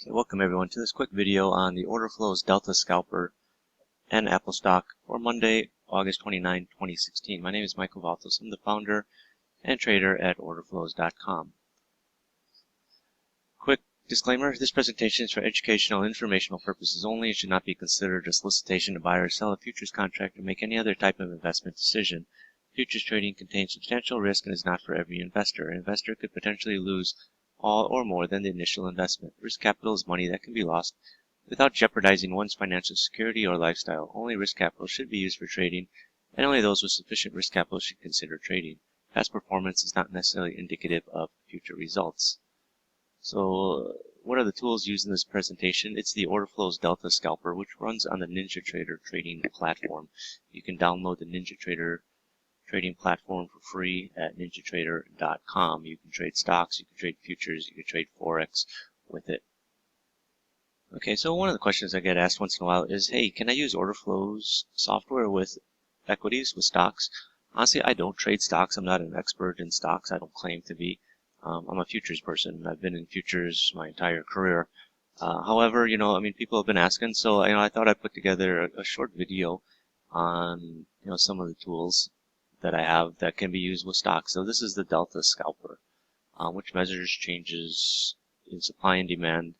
Okay, welcome everyone to this quick video on the Orderflows Delta Scalper and Apple stock for Monday, August 29, 2016. My name is Michael Valtos. I'm the founder and trader at Orderflows.com. Quick disclaimer, this presentation is for educational and informational purposes only and should not be considered a solicitation to buy or sell a futures contract or make any other type of investment decision. Futures trading contains substantial risk and is not for every investor. An investor could potentially lose all or more than the initial investment. Risk capital is money that can be lost without jeopardizing one's financial security or lifestyle. Only risk capital should be used for trading, and only those with sufficient risk capital should consider trading. Past performance is not necessarily indicative of future results. So, what are the tools used in this presentation? It's the Orderflows Delta Scalper, which runs on the NinjaTrader trading platform. You can download the NinjaTrader trading platform for free at ninjatrader.com. You can trade stocks, you can trade futures, you can trade Forex with it. Okay, so one of the questions I get asked once in a while is, hey, can I use order flows software with equities, with stocks? Honestly, I don't trade stocks. I'm not an expert in stocks. I don't claim to be. I'm a futures person. I've been in futures my entire career. However, people have been asking, so I thought I'd put together a short video on some of the tools that I have that can be used with stocks. So this is the Delta Scalper, which measures changes in supply and demand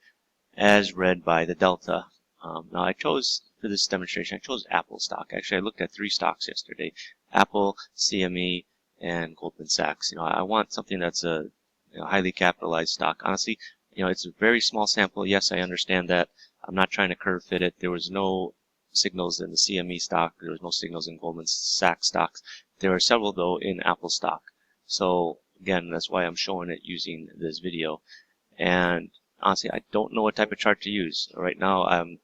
as read by the Delta. Now I chose, for this demonstration, I chose Apple stock. Actually, I looked at 3 stocks yesterday: Apple, CME, and Goldman Sachs. I want something that's a highly capitalized stock. Honestly, it's a very small sample. Yes, I understand that. I'm not trying to curve fit it. There was no signals in the CME stock. There was no signals in Goldman Sachs stocks. There are several, though, in Apple stock. So, again, that's why I'm showing it using this video. And honestly, I don't know what type of chart to use. Right now, I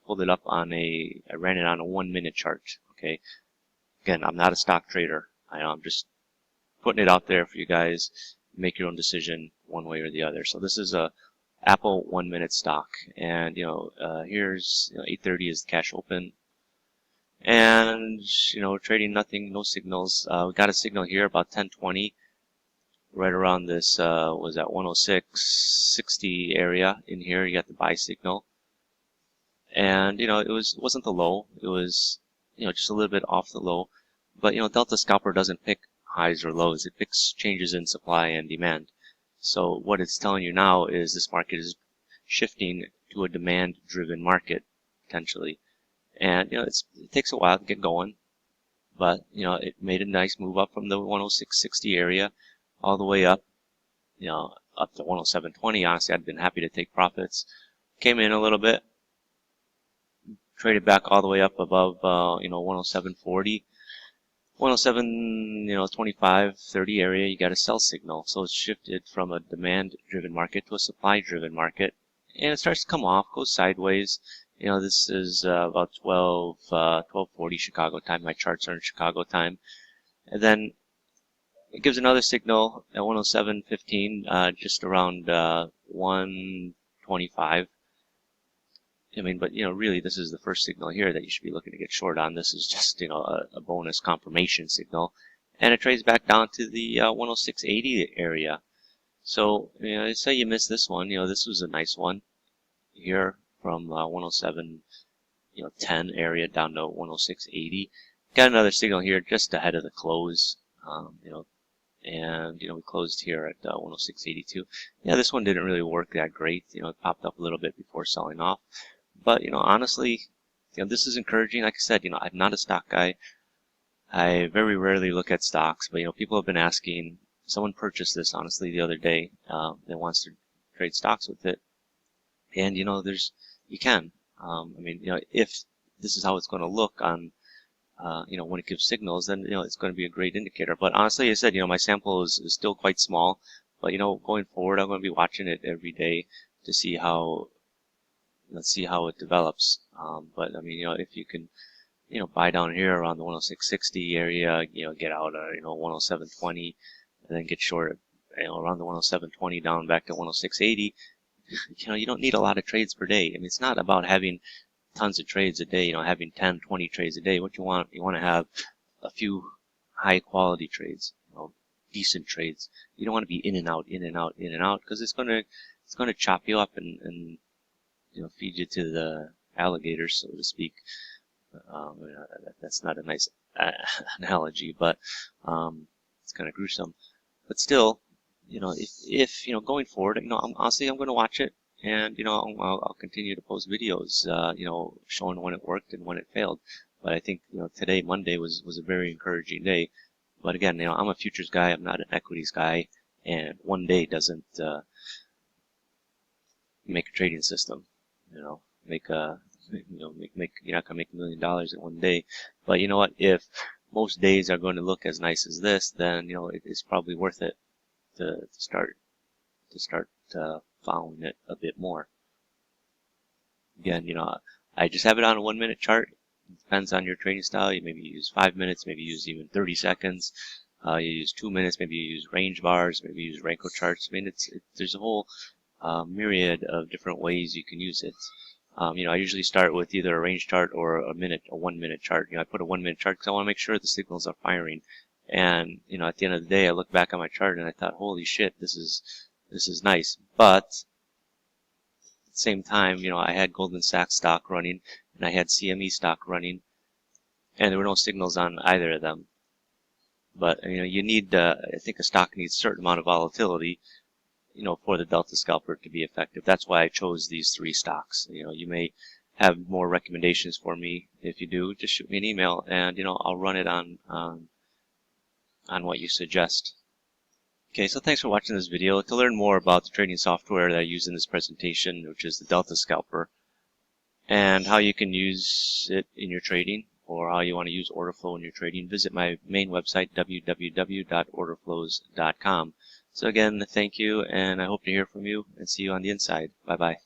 pulled it up on I ran it on a 1-minute chart. Okay. Again, I'm not a stock trader. I'm just putting it out there for you guys. Make your own decision one way or the other. So this is a Apple 1-minute stock. And, here's 8:30 is the cash open. And, trading nothing, no signals. We got a signal here about 10:20, right around this, was that 106.60 area in here. You got the buy signal. And, it wasn't the low. It was, just a little bit off the low. But, Delta Scalper doesn't pick highs or lows. It picks changes in supply and demand. So what it's telling you now is this market is shifting to a demand-driven market, potentially. And, it takes a while to get going, but, it made a nice move up from the 106.60 area all the way up, up to 107.20. Honestly, I'd been happy to take profits. Came in a little bit, traded back all the way up above, 107.40. 107, 30 area, you got a sell signal. So it's shifted from a demand-driven market to a supply-driven market. And it starts to come off, goes sideways. This is about 12:40 Chicago time. My charts are in Chicago time. And then it gives another signal at 107.15, just around 125. But really, this is the first signal here that you should be looking to get short on. This is just, a bonus confirmation signal. And it trades back down to the 106.80 area. So, say you missed this one. This was a nice one here from 107.10 area down to 106.80. Got another signal here just ahead of the close. And we closed here at 106.82. Yeah, this one didn't really work that great. It popped up a little bit before selling off. But, honestly, this is encouraging. Like I said, I'm not a stock guy. I very rarely look at stocks, but, people have been asking. Someone purchased this, honestly, the other day that wants to trade stocks with it. And, you can. If this is how it's going to look on, when it gives signals, then, it's going to be a great indicator. But honestly, I said, my sample is still quite small. But, going forward, I'm going to be watching it every day to see how, it develops. But, if you can, buy down here around the 106.60 area, get out at, 107.20, and then get short, around the 107.20 down back to 106.80. You don't need a lot of trades per day. It's not about having tons of trades a day, having 10, 20 trades a day. What you want to have a few high quality trades, decent trades. You don't want to be in and out, in and out, in and out, because it's going to chop you up and feed you to the alligators, so to speak. That's not a nice analogy, but it's kind of gruesome. But still, if going forward, honestly, I'm going to watch it, and I'll continue to post videos, showing when it worked and when it failed. But I think today, Monday, was a very encouraging day. But again, I'm a futures guy. I'm not an equities guy, and one day doesn't make a trading system. Make a you're not gonna make $1 million in one day. But you know what? If most days are going to look as nice as this, then it's probably worth it to start following it a bit more. Again, I just have it on a 1 minute chart. It depends on your trading style. You maybe use 5 minutes, maybe use even 30 seconds. You use 2 minutes, maybe you use range bars, maybe you use Renko charts. I mean, there's a whole myriad of different ways you can use it. I usually start with either a range chart or a 1 minute chart. I put a 1 minute chart because I want to make sure the signals are firing. And at the end of the day, I look back on my chart and I thought, holy shit, this is nice. But at the same time, I had Goldman Sachs stock running and I had CME stock running, and there were no signals on either of them. But you need, I think a stock needs a certain amount of volatility, for the Delta Scalper to be effective. That's why I chose these 3 stocks. You may have more recommendations for me. If you do, just shoot me an email, and I'll run it on what you suggest. Okay, so thanks for watching this video. To learn more about the trading software that I use in this presentation, which is the Delta Scalper, and how you can use it in your trading, or how you want to use order flow in your trading, visit my main website, www.orderflows.com. So again, thank you, and I hope to hear from you and see you on the inside. Bye-bye.